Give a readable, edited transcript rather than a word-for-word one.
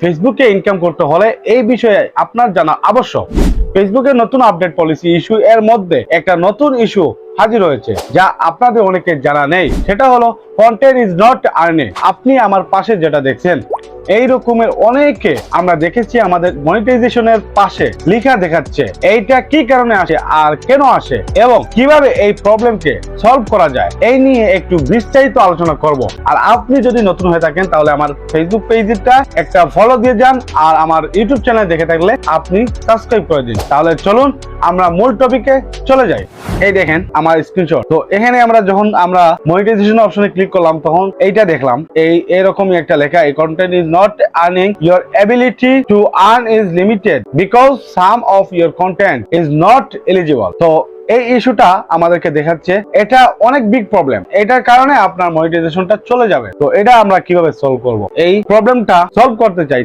ফেসবুকে ইনকাম করতে হলে এই বিষয়ে আপনার জানা আবশ্যক। ফেসবুকের নতুন আপডেট পলিসি ইস্যু এর মধ্যে একটা নতুন ইস্যু হাজির হয়েছে যা আপনাদের অনেকে জানা নেই। সেটা হলো কন্টেন্ট ইজ নট আর্নিং। আপনি আমার পাশে যেটা দেখছেন এই রকমের অনেকে আমরা দেখেছি আমাদের মনিটাইজেশনের পাশে লেখা দেখাচ্ছে। এইটা কি কারণে আসে আর কেন আসে এবং কিভাবে এই প্রবলেমকে সলভ করা যায় এই নিয়ে একটু বিস্তারিত আলোচনা করব। আর আপনি যদি নতুন হয়ে থাকেন তাহলে আমার ফেসবুক পেজটা একটা ফলো দিয়ে যান, আর আমার ইউটিউব চ্যানেল দেখে থাকলে আপনি সাবস্ক্রাইব করে দিন। তাহলে চলুন আমরা মূল টপিকে চলে যাই। এই দেখেন আমার স্ক্রিনশট। তো এখানে যখন আমরা মনিটাইজেশন অপশনে ক্লিক করলাম তখন এইটা দেখলাম এরকমই একটা লেখা, এই content is not earning, your ability to earn is limited because some of your content is not eligible. তো এই ইস্যুটা আমাদেরকে দেখাচ্ছে এটা অনেক বিগ প্রবলেম। এটার কারণে আপনার মনিটাইজেশনটা চলে যাবে। তো এটা আমরা কিভাবে সলভ করব? এই প্রবলেমটা সলভ করতে চাই